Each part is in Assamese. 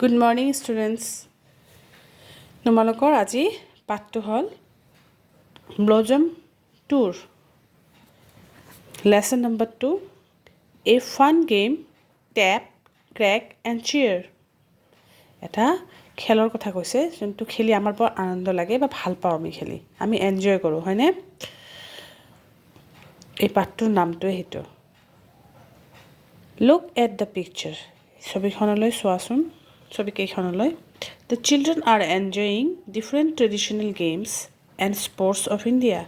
Good morning, students. তোমালোকৰ আজি পাঠটো হ'ল Blossom Tour. Lesson number 2. A fun game, tap, crack and cheer. এটা খেলৰ কথা কৈছে যোনটো খেলি আমাৰ বৰ আনন্দ লাগে বা ভাল পাওঁ আমি খেলি আমি এনজয় কৰোঁ হয়নে এই পাঠটোৰ নামটোৱে সেইটো Look at the picture. ছবিখনলৈ চোৱাচোন ছবিকেইখনলৈ The children are enjoying different traditional games and sports of India.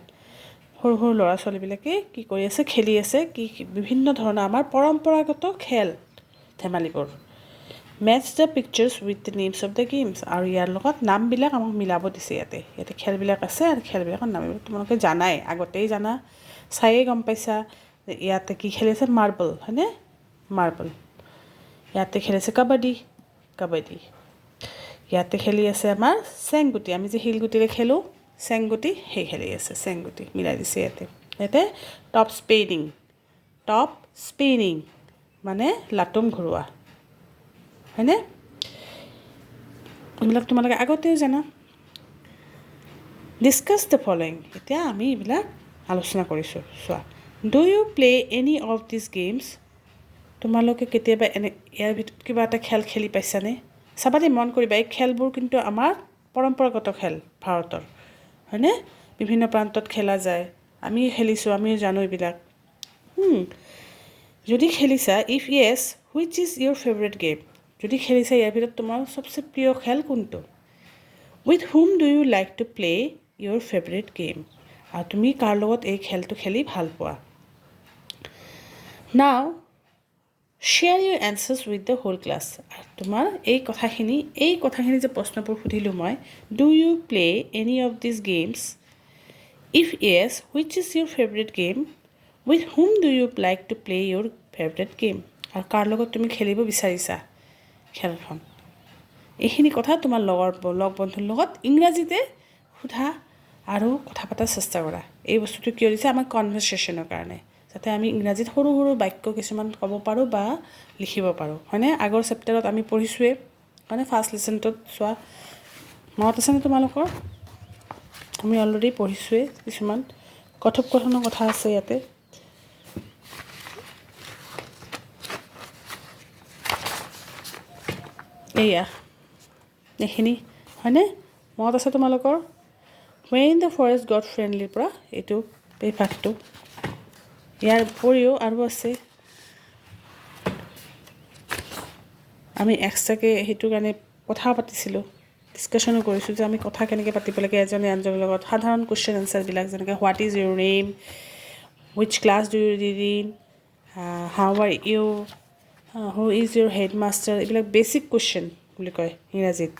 সৰু সৰু ল'ৰা ছোৱালীবিলাকে কি কৰি আছে খেলি আছে কি বিভিন্ন ধৰণৰ আমাৰ পৰম্পৰাগত খেল ধেমালিবোৰ Match the pictures with the names of the games. আৰু ইয়াৰ লগত নামবিলাক আমাক মিলাব দিছে ইয়াতে খেলবিলাক আছে আৰু খেলবিলাকৰ নামবিলাক তোমালোকে জানাই আগতেই জানা চায়ে গম পাইছা ইয়াতে কি খেলি আছে মাৰ্বল হয়নে মাৰ্বল ইয়াতে খেলি আছে কাবাডী ইয়াতে খেলি আছে আমাৰ চেংগুটি আমি যে হিলগুটিৰে খেলোঁ চেংগুটি সেই খেলি আছে চেংগুটি মিলাই দিছে ইয়াতে টপ স্পিনিং মানে লাটুম ঘূৰোৱা হয়নে এইবিলাক তোমালোকে আগতেও জানা ডিছকাছ দ্য ফলোয়িং এতিয়া আমি এইবিলাক আলোচনা কৰিছোঁ চোৱা do you play any of these games তোমালোকে কেতিয়াবা এনে ইয়াৰ ভিতৰত কিবা এটা খেল খেলি পাইছানে চাবা দেই মন কৰিবা এই খেলবোৰ কিন্তু আমাৰ পৰম্পৰাগত খেল ভাৰতৰ হয়নে বিভিন্ন প্ৰান্তত খেলা যায় আমি খেলিছোঁ আমিও জানো এইবিলাক যদি খেলিছা if yes which is your favourite game যদি খেলিছা ইয়াৰ ভিতৰত তোমাৰ সবচে প্ৰিয় খেল কোনটো with whom do you like to play your favourite game আৰু তুমি কাৰ লগত এই খেলটো খেলি ভাল পোৱা now share your answers with the whole class আৰু তোমাৰ এই কথাখিনি যে প্ৰশ্নবোৰ সুধিলোঁ মই do you play any of these games if yes which is your favourite game with whom do you like to play your favourite game আৰু কাৰ লগত তুমি খেলিব বিচাৰিছা খেলখন এইখিনি কথা তোমাৰ লগ বন্ধুৰ লগত ইংৰাজীতে সোধা আৰু কথা পতাৰ চেষ্টা কৰা এই বস্তুটো কিয় দিছে আমাৰ কনভাৰ্চেশ্যনৰ কাৰণে যাতে আমি ইংৰাজীত সৰু সৰু বাক্য কিছুমান ক'ব পাৰোঁ বা লিখিব পাৰোঁ হয়নে আগৰ চেপ্টাৰত আমি পঢ়িছোঁৱে হয়নে ফাৰ্ষ্ট লেচনটোত চোৱা মনত আছেনে তোমালোকৰ আমি অলৰেডি পঢ়িছোঁৱে কিছুমান কথোপকথনৰ কথা আছে ইয়াতে এইখিনি হয়নে মনত আছে তোমালোকৰ When the forest got friendlyৰ পৰা এইটো এই পাঠটো ইয়াৰ উপৰিও আৰু আছে আমি এক্সট্ৰাকৈ সেইটো কাৰণে কথা পাতিছিলোঁ ডিছকাশ্যনো কৰিছোঁ যে আমি কথা কেনেকৈ পাতিব লাগে এজনে আনজনৰ লগত সাধাৰণ কুৱেশ্যন এনচাৰবিলাক যেনেকৈ what is your name which class do you read in how are you who is your headmaster এইবিলাক বেচিক কুৱেশ্যন বুলি কয় ইংৰাজীত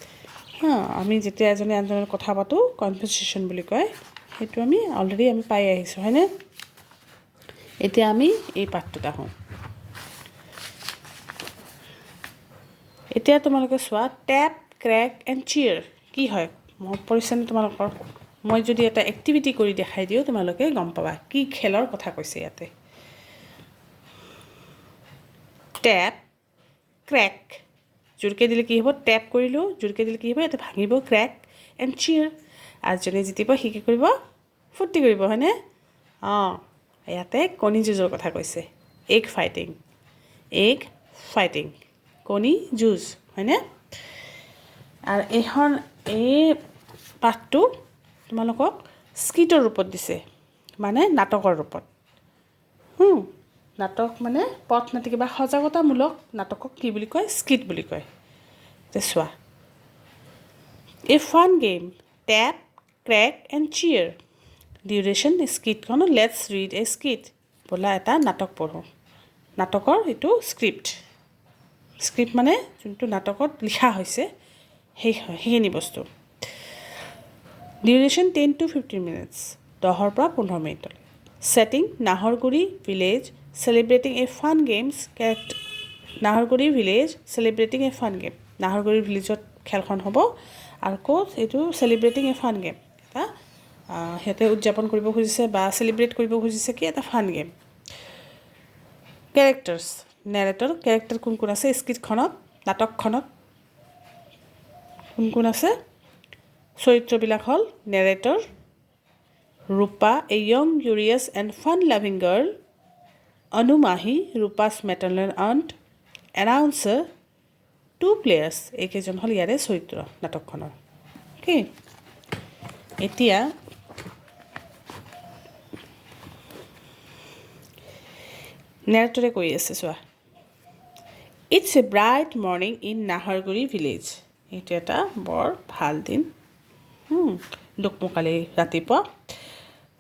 আমি যেতিয়া এজনে আনজনৰ কথা পাতোঁ কনভাৰ্চেশ্যন বুলি কয় সেইটো আমি অলৰেডি পাই আহিছোঁ হয়নে এতিয়া আমি এই পাঠটোত আহোঁ এতিয়া তোমালোকে চোৱা টেপ ক্ৰেক এণ্ড চিয়াৰ কি হয় মনত পৰিছেনে তোমালোকৰ মই যদি এটা এক্টিভিটি কৰি দেখাই দিওঁ তোমালোকে গম পাবা কি খেলৰ কথা কৈছে ইয়াতে টেপ ক্ৰেক জোৰকৈ দিলে কি হ'ব টেপ কৰিলোঁ জোৰকৈ দিলে কি হ'ব ইয়াতে ভাঙিব ক্ৰেক এণ্ড চিয়াৰ আৰু যোনে জিতিব সি কি কৰিব ফূৰ্তি কৰিব হয়নে ইয়াতে কণী যুঁজৰ কথা কৈছে এগ ফাইটিং কণী যুঁজ হয়নে আৰু এই পাঠটো তোমালোকক স্কিটৰ ৰূপত দিছে মানে নাটকৰ ৰূপত নাটক মানে পথ নাটিকা বা সজাগতামূলক নাটকক কি বুলি কয় স্কিট বুলি কয় চোৱা a fun game tap crack and cheer duration স্কিটখনো লেটছ ৰিড এ স্কিট বোলা এটা নাটক পঢ়োঁ নাটকৰ এইটো স্ক্ৰিপ্ট মানে যোনটো নাটকত লিখা হৈছে সেইখিনি বস্তু ডিউৰেশ্যন 10 to 15 minutes 10 পৰা 15 মিনিটলৈ setting Naharguri village celebrating a fun games Naharguri village celebrating a fun game Naharguri ভিলেজত খেলখন হ'ব আৰু ক'ত এইটো চেলিব্ৰেটিং এ ফান গেম এটা সিহঁতে উদযাপন কৰিব খুজিছে বা চেলিব্ৰেট কৰিব খুজিছে কি এটা fun game characters narrator character কোন আছে স্কিটখনত নাটকখনত কোন কোন আছে চৰিত্ৰবিলাক হ'ল narrator Rupa a young curious and fun loving girl Anu Mahi Rupa's maternal aunt announcer two players এইকেইজন হ'ল ইয়াৰে চৰিত্ৰ নাটকখনৰ অ'কে এতিয়া নেৰেটৰে কৈ আছে চোৱা it's a bright morning in Naharguri village এইটো এটা বৰ ভাল দিন দোকমোকালি ৰাতিপুৱা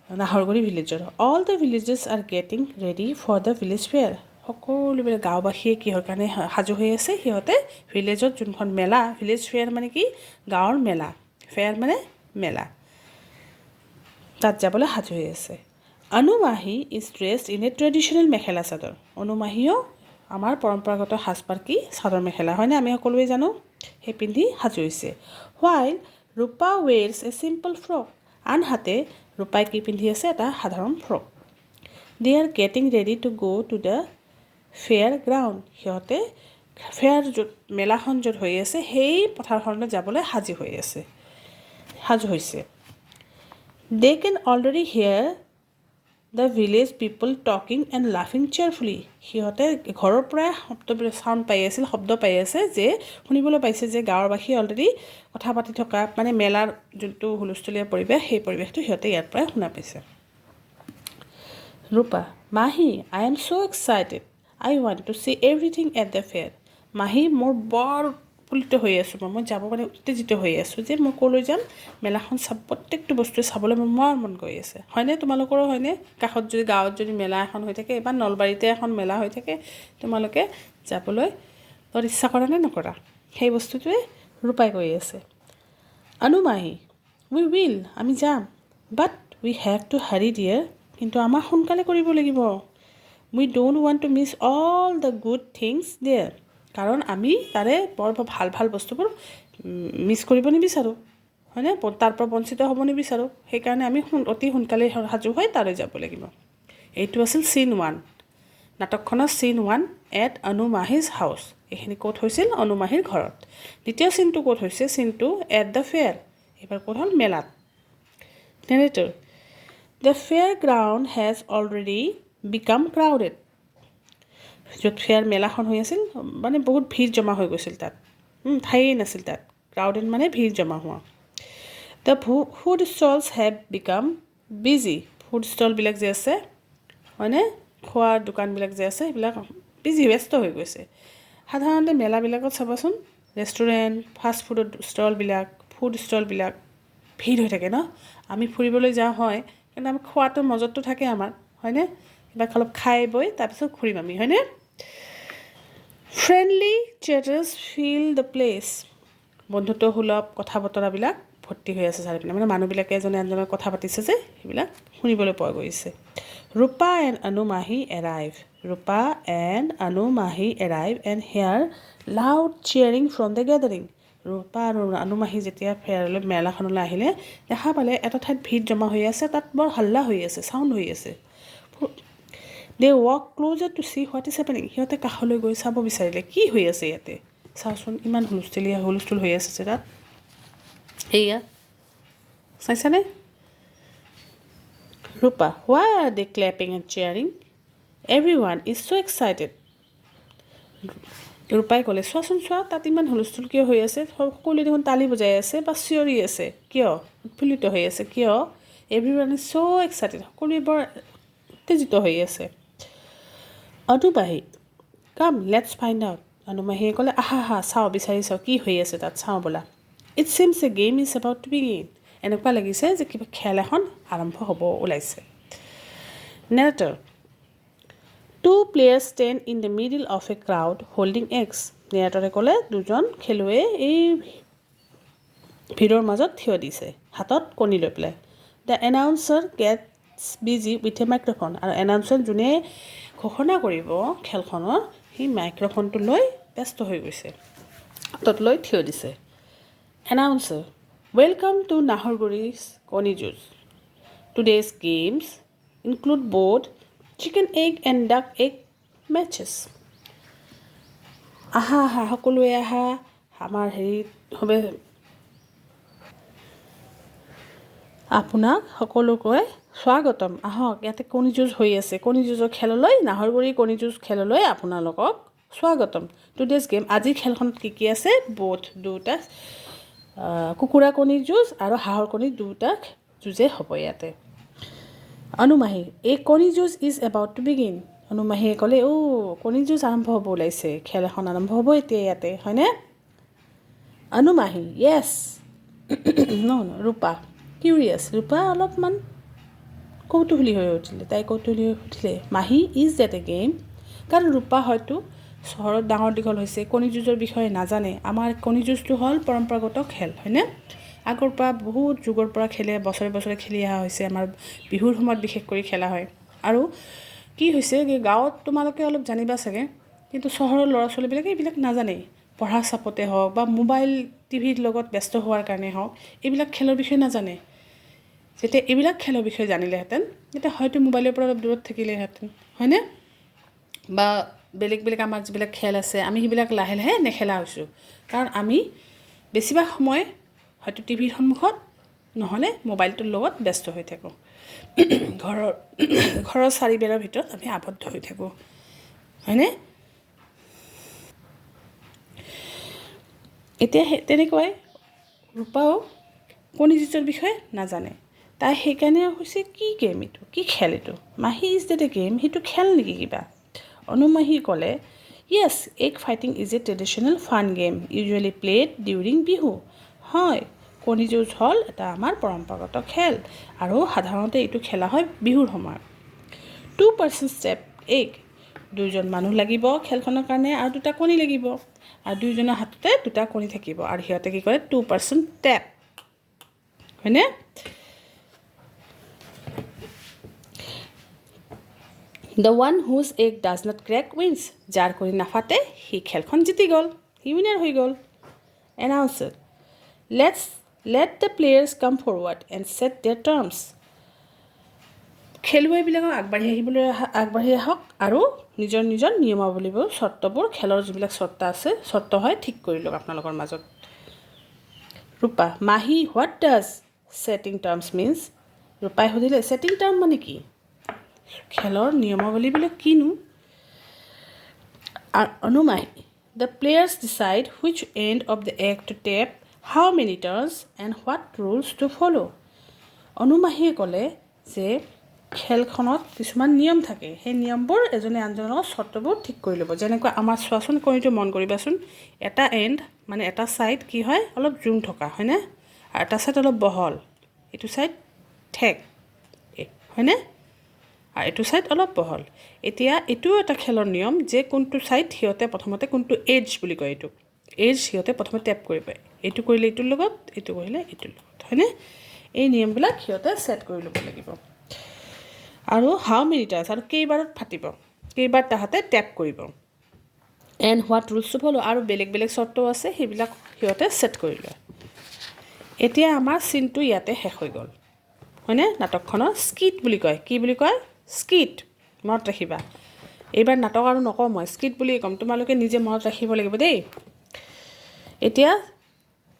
নাহৰগুৰি ভিলেজৰ all the villages are getting ready for the village fair সকলোবিলাক গাঁওবাসীয়ে কিহৰ কাৰণে সাজু হৈ আছে সিহঁতে ভিলেজত যোনখন মেলা ভিলেজ ফেয়াৰ মানে কি গাঁৱৰ মেলা ফেয়াৰ মানে মেলা তাত যাবলৈ সাজু হৈ আছে Anu Mahi is dressed in a traditional mekhela chador Anu মাহিও আমাৰ পৰম্পৰাগত সাজপাৰ কি চাদৰ মেখেলা হয়নে আমি সকলোৱে জানো সেই পিন্ধি সাজু হৈছে while Rupa wears a simple frock আনহাতে ৰূপাই কি পিন্ধি আছে এটা সাধাৰণ frock they are getting ready to go' to the fair ground সিহঁতে ফেয়াৰ য'ত মেলাখন য'ত হৈ আছে সেই পথাৰখনলৈ যাবলৈ সাজু হৈছে they can already hear the village people talking and লাফিং চেয়াৰফুলি সিহঁতে ঘৰৰ পৰাই শব্দ পাই আছে যে শুনিবলৈ পাইছে যে গাঁৱৰবাসীয়ে অলৰেডি কথা পাতি থকা মানে মেলাৰ যোনটো হুলস্থুলীয়া পৰিৱেশ সেই পৰিৱেশটো সিহঁতে ইয়াৰ পৰাই শুনা পাইছে ৰূপা মাহি I am so' excited I want to C everything at the fair মাহি মোৰ বৰ উৎফুল্লিত হৈ আছোঁ মই যাব কাৰণে উত্তেজিত হৈ আছোঁ যে মই ক'লৈ যাম মেলাখন প্ৰত্যেকটো বস্তু চাবলৈ মোৰ মন গৈ আছে হয়নে তোমালোকৰো হয়নে কাষত যদি গাঁৱত যদি মেলা এখন হৈ থাকে বা নলবাৰীতে এখন মেলা হৈ থাকে তোমালোকে যাবলৈ বৰ ইচ্ছা কৰা নে নকৰা সেই বস্তুটোৱে ৰূপাই কৈ আছে অনু মাহি উই উইল আমি যাম but we have to hurry dear কিন্তু আমাৰ সোনকালে কৰিব লাগিব we don't want to miss all the good things there কাৰণ আমি তাৰে বৰ ভাল ভাল বস্তুবোৰ মিছ কৰিব নিবিচাৰোঁ হয়নে তাৰ পৰা বঞ্চিত হ'ব নিবিচাৰোঁ সেইকাৰণে আমি অতি সোনকালে সাজু হৈ তালৈ যাব লাগিব এইটো আছিল চিন 1 নাটকখনৰ চিন 1 এট অনু মাহিজ হাউচ এইখিনি ক'ত হৈছিল অনু মাহিৰ ঘৰত দ্বিতীয় চিনটো ক'ত হৈছে চিন 2 এট দ্য ফেয়াৰ এইবাৰ ক'ত হ'ল মেলাত narrator the fair ground has already become crowded য'ত ফেয়াৰ মেলাখন হৈ আছিল মানে বহুত ভিৰ জমা হৈ গৈছিল তাত ঠায়েই নাছিল তাত ক্ৰাউডেড মানে ভিৰ জমা হোৱা the food stalls have become busy food ষ্টলবিলাক যে আছে হয়নে খোৱাৰ দোকানবিলাক যে আছে সেইবিলাক বিজি ব্যস্ত হৈ গৈছে সাধাৰণতে মেলাবিলাকত চাবাচোন ৰেষ্টুৰেণ্ট ফাষ্ট ফুডৰ ষ্টলবিলাক ফুড ষ্টলবিলাক ভিৰ হৈ থাকে ন আমি ফুৰিবলৈ যাওঁ হয় কিন্তু আমি খোৱাটো মজতটো থাকে আমাৰ হয়নে কিবা অলপ খাই বৈ তাৰপিছত ঘূৰিম আমি হয়নে ফ্ৰেণ্ডলি চেটাৰ্ছ ফিল দ্য প্লেচ বন্ধুত্ব সুলভ কথা বতৰাবিলাক ভৰ্তি হৈ আছে চাৰিপিনে মানে মানুহবিলাকে এজনে আনজনৰ কথা পাতিছে যে সেইবিলাক শুনিবলৈ পোৱা গৈছে ৰূপা and Anu Mahi arrive Rupa and Anu Mahi arrive and hear loud cheering from the gathering Rupa আৰু অনু মাহি যেতিয়া ফেয়াৰলৈ মেলাখনলৈ আহিলে দেখা পালে এটা ঠাইত ভিৰ জমা হৈ আছে তাত বৰ হাল্লা হৈ আছে চাউণ্ড হৈ আছে they walk closer to see what is happening সিহঁতে কাষলৈ গৈ চাব বিচাৰিলে কি হৈ আছে ইয়াতে চাওচোন ইমান হুলস্থুল হৈ আছে তাত এয়া চাইছানে Rupa why are they clapping and cheering everyone is so' excited ৰূপাই ক'লে চোৱাচোন চোৱা তাত ইমান হুলস্থুল কিয় হৈ আছে সকলোৱে দেখোন তালি বজাই আছে বা চিঞৰি আছে কিয় উৎফুল্লিত হৈ আছে কিয় every one is so' excited সকলোৱে বৰ উত্তেজিত হৈ আছে অনু মাহি কাম লেটছ ফাইণ্ড আউট অনু মাহিয়ে ক'লে আহা চাওঁ বিচাৰি চাওঁ কি হৈ আছে তাত চাওঁ বোলা it seems a game is about to begin এনেকুৱা লাগিছে যে কিবা খেল এখন আৰম্ভ হ'ব ওলাইছে narrator two players stand in the middle of a crowd holding eggs নেৰেটৰে ক'লে দুজন খেলুৱৈয়ে এই ভিৰৰ মাজত থিয় দিছে হাতত কণী লৈ পেলাই the announcer gets busy with a microphone আৰু এনাউন্সাৰ যোনে ঘোষণা কৰিব খেলখনৰ সেই মাইক্ৰফোনটো লৈ ব্যস্ত হৈ গৈছে হাতত লৈ থিয় দিছে এনাউন্সাৰ ৱেলকাম টু নাহৰগুৰিজ কণী যুঁজ today's games include both chicken egg and ডাক এগ মেটচেছ আহা সকলোৱে আহা আমাৰ হেৰিত আপোনাক সকলোকৈ স্বাগতম। আহক, ইয়াতে কণী যুঁজ হৈ আছে। কণী যুঁজৰ খেললৈ, নাহৰগুৰি কণী যুঁজ খেললৈ আপোনালোকক স্বাগতম। টুডেজ গেম, আজিৰ খেলখনত কি আছে? দুটা কুকুৰা কণীৰ যুঁজ আৰু হাঁহৰ কণীৰ দুটা যুঁজে হ'ব ইয়াতে। অনুমাহী, এই কণী যুঁজ ইজ এবাউট টু বিগিন। অনুমাহীয়ে ক'লে, কণী যুঁজ আৰম্ভ হ'ব ওলাইছে, খেল এখন আৰম্ভ হ'ব এতিয়া ইয়াতে, হয়নে? অনুমাহী, য়েছ। ৰূপা, কিউৰিয়াছ। ৰূপা অলপমান কৌতূহলী হৈ উঠিলে। তাই কৌতূহলী হৈ উঠিলে, মাহী, ইজ ডেট এ গেম? কাৰণ ৰূপা হয়তো চহৰত ডাঙৰ দীঘল হৈছে, কণী যুঁজৰ বিষয়ে নাজানে। আমাৰ কণী যুঁজটো হ'ল পৰম্পৰাগত খেল, হয়নে? আগৰ পৰা বহুত যুগৰ পৰা খেলে, বছৰে বছৰে খেলি অহা হৈছে। আমাৰ বিহুৰ সময়ত বিশেষ কৰি খেলা হয়। আৰু কি হৈছে, গাঁৱত তোমালোকে অলপ জানিবা চাগে, কিন্তু চহৰৰ ল'ৰা ছোৱালীবিলাকে এইবিলাক নাজানে। পঢ়া চাপতে হওক বা মোবাইল টিভিৰ লগত ব্যস্ত হোৱাৰ কাৰণে হওক, এইবিলাক খেলৰ বিষয়ে নাজানে। যেতিয়া এইবিলাক খেলৰ বিষয়ে জানিলেহেঁতেন, তেতিয়া হয়তো মোবাইলৰ পৰা অলপ দূৰত থাকিলেহেঁতেন, হয়নে? বা বেলেগ বেলেগ আমাৰ যিবিলাক খেল আছে, আমি সেইবিলাক লাহে লাহে নেখেলা হৈছোঁ। কাৰণ আমি বেছিভাগ সময় হয়তো টিভিৰ সন্মুখত নহ'লে মোবাইলটোৰ লগত ব্যস্ত হৈ থাকোঁ। ঘৰৰ চাৰিবেৰৰ ভিতৰত আমি আবদ্ধ হৈ থাকোঁ, হয়নে? এতিয়া তেনেকুৱাই ৰূপাও কণী যুঁজৰ বিষয়ে নাজানে। তাই সেইকাৰণে কৈছে, কি গেম এইটো, কি খেল এইটো? মাহী, ইজ ডেট এ গেম? সেইটো খেল নেকি কিবা? অনুমাহী ক'লে, yes, egg fighting is a traditional fun game usually played during Bihu. হয়, কণী যুঁজ হ'ল এটা আমাৰ পৰম্পৰাগত খেল আৰু সাধাৰণতে এইটো খেলা হয় বিহুৰ সময়ত। 2 persons step এগ, দুজন মানুহ লাগিব খেলখনৰ কাৰণে আৰু দুটা কণী লাগিব। আৰু দুইজনৰ হাততে দুটা কণী থাকিব আৰু সিহঁতে কি কৰে? 2 person টেপ, হয়নে? The one whose egg does not crack wins, যাৰ কণী নাফাটে সি খেলখন জিতি গ'ল, সি উইনাৰ হৈ গ'ল। Announced, let the players come forward and set their terms. খেলুৱৈবিলাকক আগবাঢ়ি আহক আৰু নিজৰ নিজৰ নিয়মাৱলীবোৰ, চৰ্তবোৰ, খেলৰ যিবিলাক চৰ্ত হয় ঠিক কৰি লওক আপোনালোকৰ মাজত। Rupa, Mahi, what does setting terms mean? ৰূপাই সুধিলে, ছেটিং টাৰ্ম মানে কি? খেলৰ নিয়মাৱলীবিলাক কিনো? Anumahi, the players decide which end of the egg to tap, how many turns and what rules to follow'. অনুমাহীয়ে ক'লে যে খেলখনত কিছুমান নিয়ম থাকে, সেই নিয়মবোৰ এজনে আনজনৰ লগত চৰ্তবোৰ ঠিক কৰি ল'ব। যেনেকৈ আমাৰ চোৱাচোন, কণীটো মন কৰিবাচোন, এটা এণ্ড মানে এটা ছাইড কি হয়? অলপ জোং থকা, হয়নে? আৰু এটা ছাইড অলপ বহল, এইটো ছাইড ঠেক, হয়নে? আৰু এইটো ছাইড অলপ বহল। এতিয়া এইটোও এটা খেলৰ নিয়ম যে কোনটো ছাইড সিহঁতে প্ৰথমতে, কোনটো এজ বুলি কয়, এইটো এজ সিহঁতে প্ৰথমে টেপ কৰিব। এইটো কৰিলে এইটোৰ লগত, এইটো কৰিলে এইটোৰ লগত, হয়নে? এই নিয়মবিলাক সিহঁতে ছেট কৰি ল'ব লাগিব। আৰু হাউ মেনি টাৰ্ণছ, আৰু কেইবাৰত ফাটিব, কেইবাৰ তাহাঁতে টেপ কৰিব। And what rules to follow', আৰু বেলেগ বেলেগ চৰ্তও আছে, সেইবিলাক সিহঁতে ছেট কৰি লয়। এতিয়া আমাৰ চিনটো ইয়াতে শেষ হৈ গ'ল, হয়নে? নাটকখনৰ স্কিট বুলি কয়। কি বুলি কয়? স্কিট, মনত ৰাখিবা। এইবাৰ নাটক আৰু নকওঁ মই, স্কিট বুলিয়ে ক'ম, তোমালোকে নিজে মনত ৰাখিব লাগিব দেই। এতিয়া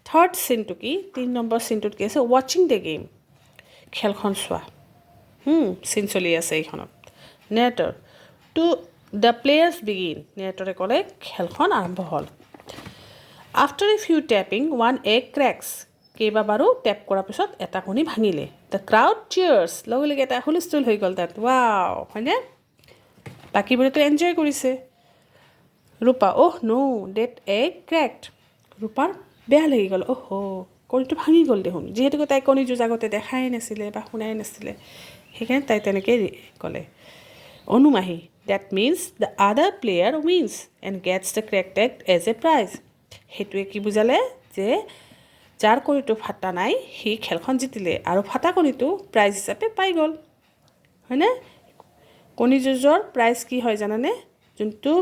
থাৰ্ড চিনটো কি? 3 নম্বৰ চিনটোত কি আছে? ৱাচিং দ্য গেম, খেলখন চোৱা। চিন চলি আছে এইখনত। Narrator, to the players begin, নেৰেটৰে ক'লে খেলখন আৰম্ভ হ'ল। After a few tapping one egg cracks, কেইবাবাৰো টেপ কৰাৰ পিছত এটা কণী ভাঙিলে। দ্য ক্ৰাউড চিয়াৰ্ছ, লগে লগে এটা হুলস্থুল হৈ গ'ল তাত, ৱাও, হয়নে? বাকীবোৰেতো এনজয় কৰিছে। ৰূপা, ডেট এগ ক্ৰেকড, ৰূপাৰ বেয়া লাগি গ'ল, কণীটো ভাঙি গ'ল দেখোন। যিহেতুকে তাই কণী যুঁজ আগতে দেখাই নাছিলে বা শুনাই নাছিলে, সেইকাৰণে তাই তেনেকৈ ক'লে। Anumahi, that means the other player wins and gets the cracked egg as a prize. সেইটোৱে কি বুজালে? যে যাৰ কণীটো ফাটা নাই সি খেলখন জিতিলে আৰু ফাটা কণীটো প্ৰাইজ হিচাপে পাই গ'ল, হয়নে? কণী যুঁজৰ প্ৰাইজ কি হয় জানানে? যোনটো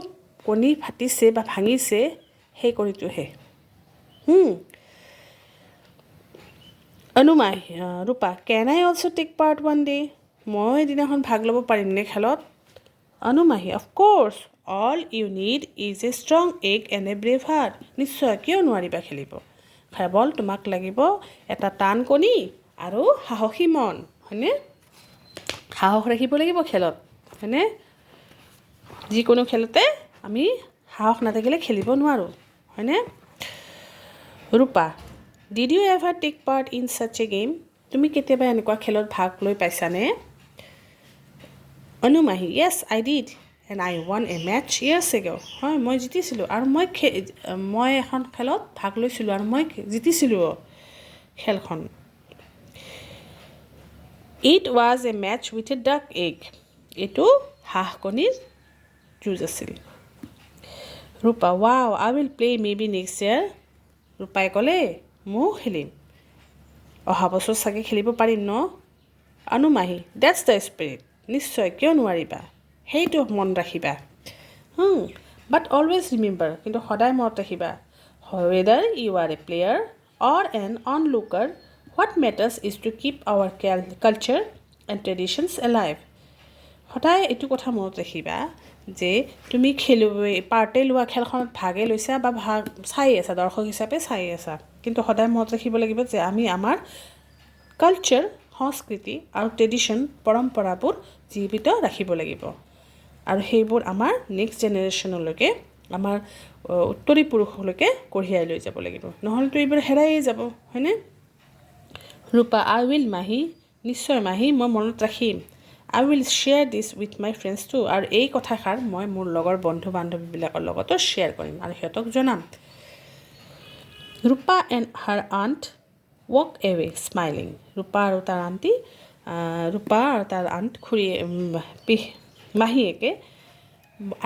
কণী ফাটিছে বা ভাঙিছে সেই কণীটোহে। Anumahi, Rupa, can I also' take part one day? মই এদিনাখন ভাগ ল'ব পাৰিমনে খেলত? Anumahi, of course, all you need is a strong egg and a brave heart. নিশ্চয়, কিয় নোৱাৰিবা খেলিব? কেৱল তোমাক লাগিব এটা টান কণী আৰু সাহসী মন হয়নে সাহস ৰাখিব লাগিব খেলত হয়নে যিকোনো খেলতে আমি সাহস নাথাকিলে খেলিব নোৱাৰোঁ হয়নে Rupa did you ever take part in such a game তুমি কেতিয়াবা এনেকুৱা খেলত ভাগ লৈ পাইছানে Anumahi yes I did and I won a match years ago হয় মই জিতিছিলোঁ আৰু মই এখন খেলত ভাগ লৈছিলোঁ আৰু মই জিতিছিলোঁ খেলখন it was a match with a duck egg এইটো হাঁহ কণীৰ যুঁজ আছিল Rupa wow I will play maybe next year ৰূপাই ক'লে ময়ো খেলিম অহা বছৰ চাগে খেলিব পাৰিম ন অনুমাহি ডেটছ দ্য স্পিৰিট নিশ্চয় কিয় নোৱাৰিবা সেইটো মন ৰাখিবা বাট অলৱেজ ৰিমেম্বাৰ কিন্তু সদায় মনত ৰাখিবা whether you are a player or an onlooker what matters is to keep our culture and traditions alive সদায় এইটো কথা মনত ৰাখিবা যে তুমি পাৰ্টে লোৱা খেলখনত ভাগে লৈছা বা ভাগ চাই আছা দৰ্শক হিচাপে চাই আছা কিন্তু সদায় মনত ৰাখিব লাগিব যে আমি আমাৰ কালচাৰ সংস্কৃতি আৰু ট্ৰেডিশ্যন পৰম্পৰাবোৰ জীৱিত ৰাখিব লাগিব আৰু সেইবোৰ আমাৰ নেক্সট জেনেৰেশ্যনলৈকে আমাৰ উত্তৰী পুৰুষলৈকে কঢ়িয়াই লৈ যাব লাগিব নহ'লেতো এইবোৰ হেৰাইয়ে যাব হয়নে ৰূপা আই উইল মাহী নিশ্চয় মাহী মই মনত ৰাখিম I will share this with my friends too আৰু এই কথাষাৰ মই মোৰ লগৰ বন্ধু বান্ধৱীবিলাকৰ লগতো শ্বেয়াৰ কৰিম আৰু সিহঁতক জনাম Rupa and her aunt walk away smiling Rupa আৰু তাৰ আণ্ট খুৰী মাহীয়েকে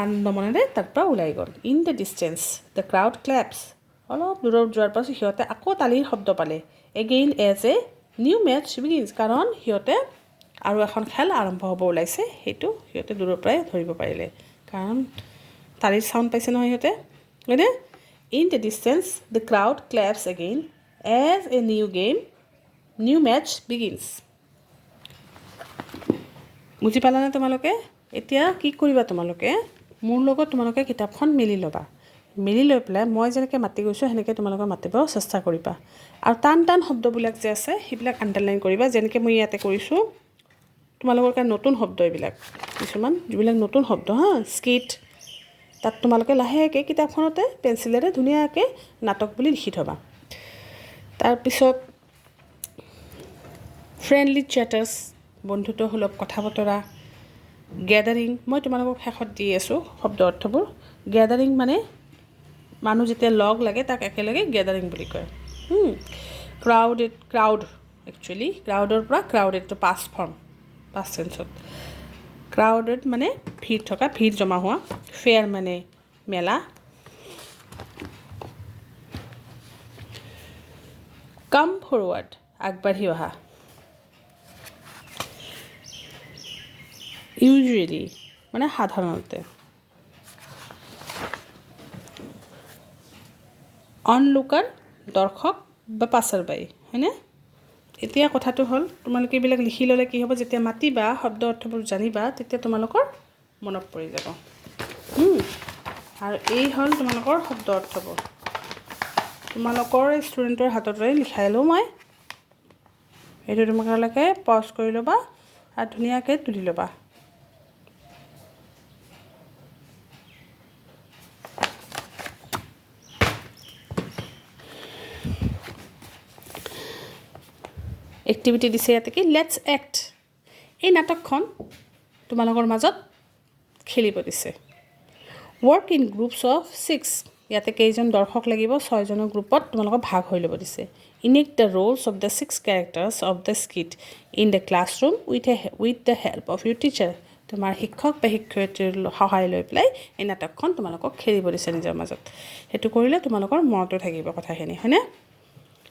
আনন্দ মনেৰে তাৰ পৰা ওলাই গ'ল in the distance the crowd claps অলপ দূৰত যোৱাৰ পাছত সিহঁতে আকৌ তালিৰ শব্দ পালে again as a new match begins কাৰণ সিহঁতে আৰু এখন খেল আৰম্ভ হ'ব ওলাইছে সেইটো সিহঁতে দূৰৰ পৰাই ধৰিব পাৰিলে কাৰণ তালিৰ চাউণ্ড পাইছে নহয় সিহঁতে হয়নে in the distance the crowd claps again as a new match begins বুজি পালানে তোমালোকে এতিয়া কি কৰিবা তোমালোকে মোৰ লগত তোমালোকে কিতাপখন মেলি ল'বা মেলি লৈ পেলাই মই যেনেকৈ মাতি গৈছোঁ সেনেকৈ তোমালোকে মাতিব চেষ্টা কৰিবা আৰু টান শব্দবিলাক যে আছে সেইবিলাক আণ্ডাৰলাইন কৰিবা যেনেকৈ মই ইয়াতে কৰিছোঁ তোমালোকৰ কাৰণে নতুন শব্দ এইবিলাক কিছুমান যিবিলাক নতুন শব্দ স্কিট তাত তোমালোকে লাহেকৈ কিতাপখনতে পেঞ্চিলেৰে ধুনীয়াকৈ নাটক বুলি লিখি থ'বা তাৰপিছত ফ্ৰেণ্ডলি চেটাৰ্ছ বন্ধুত্বসুলভ কথা বতৰা গেডাৰিং মই তোমালোকক শেষত দি আছোঁ শব্দ অৰ্থবোৰ গেডাৰিং মানে মানুহ যেতিয়া লগ লাগে তাক একেলগে গেডাৰিং বুলি কয় ক্ৰাউড একচুৱেলি ক্ৰাউডৰ পৰা ক্ৰাউডেডটো পাষ্ট টেন্সত ক্ৰাউডেড মানে ভিৰ জমা হোৱা ফেয়াৰ মানে মেলা কাম ফৰৱাৰ্ড আগবাঢ়ি অহা ইউজুৱেলি মানে সাধাৰণতে অনলুকাৰ দৰ্শক বা পাছৰবাই হয়নে এতিয়া কথাটো হ'ল তোমালোকে এইবিলাক লিখি ল'লে কি হ'ব যেতিয়া মাতিবা শব্দ অৰ্থবোৰ জানিবা তেতিয়া তোমালোকৰ মনত পৰি যাব আৰু এই হ'ল তোমালোকৰ শব্দ অৰ্থবোৰ তোমালোকৰ ষ্টুডেণ্টৰ হাততে লিখাই লওঁ মই এইটো তোমালোকে পজ কৰি ল'বা আৰু ধুনীয়াকৈ তুলি ল'বা এক্টিভিটি দিছে ইয়াতে কি লেটছ এক্ট এই নাটকখন তোমালোকৰ মাজত খেলিব দিছে ৱৰ্ক ইন গ্ৰুপছ অফ 6 ইয়াতে কেইজন দৰ্শক লাগিব 6জনৰ গ্ৰুপত তোমালোকক ভাগ হৈ ল'ব দিছে enact the roles of the 6 characters of the skit in the classroom with the help of your teacher তোমাৰ শিক্ষক বা শিক্ষয়িত্ৰীৰ সহায় লৈ পেলাই এই নাটকখন তোমালোকক খেলিব দিছে নিজৰ মাজত সেইটো কৰিলে তোমালোকৰ মনতো থাকিব কথাখিনি হয়নে